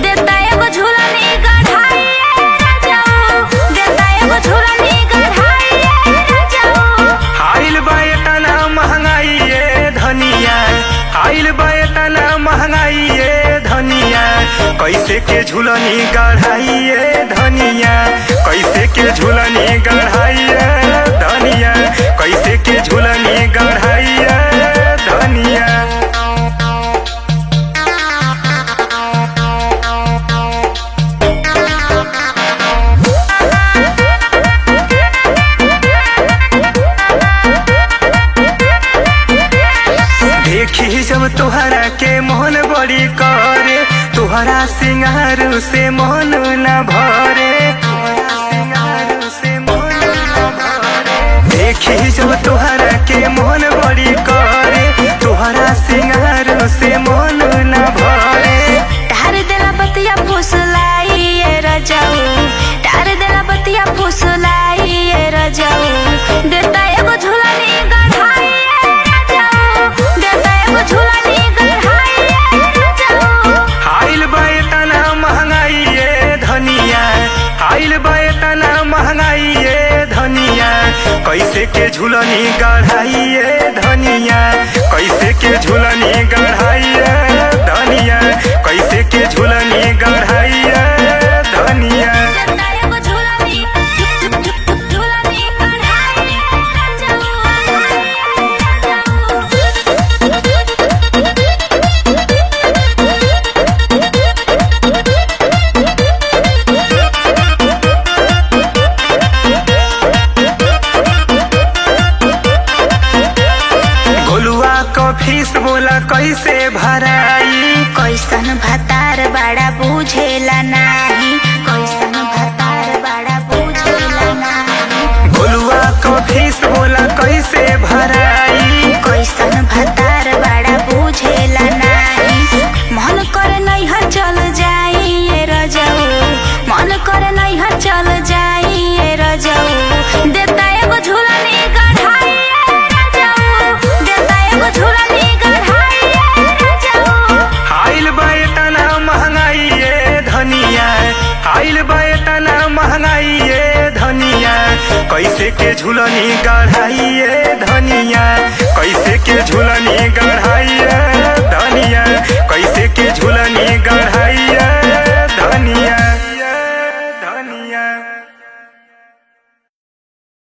देता एगो झूलनी गढ़ाई राजाऊ, देता एगो झूलनी गढ़ाई राजाऊ। आइल बा एतना महंगाई ये धनिया, आइल बा एतना महंगाई ये धनिया, कैसे के झूलनी गढ़ाई ये धनिया, कैसे के झूलनी गढ़ाई ये धनिया, कैसे के झूलनी गढ़ाई ये धनिया। देखी जब तुहरा के मोहन बड़ी करे, तुहरा सिंगार से मन न भरे, तुहरा सिंगार से मन न भरे। देखी जब तुहरा के मोहन बड़ी करे, तुहरा सिंगार से मन न भरे। तार देला बतिया फुसलाई ये राजाऊ, तार देला बतिया फुसलाई ये राजाऊ। देता एगो झूलनी गढ़ाई राजाऊ, देता एगो झूलनी गढ़ाई राजाऊ। आइल बा एतना महंगाई ये धनिया, आइल बा एतना महंगाई ये धनिया, कैसे के झूलनी गढ़ाई ये धनिया, कैसे के झूलनी गढ़ाई ये धनिया, कैसे के झूलनी गढ़ाई ये धनिया। देता एगो झूलनी, झूलनी गढ़ाई राजाऊ। गोलुआ का फीस बोला कैसे भराई, कैसन भतार बड़ा बुझेला नाही, कैसन भतार बड़ा बुझेला नाही। गोलुआ का फीस बोला कैसे भराई, कैसन भतार बड़ा बुझेला नाही। मन करे नैहर चल जाई ये राजाऊ, मन करे नैहर चल जाई ये राजाऊ। देता एगो झूलनी गढ़ाई राजाऊ, देता एगो झूलनी गढ़ाई राजाऊ। आइल बा एतना महंगाई ये धनिया, आइल बा एतना महंगाई ये धनिया, कैसे के झूलनी गढ़ाई ये धनिया, कैसे के झूलनी गढ़ाई ये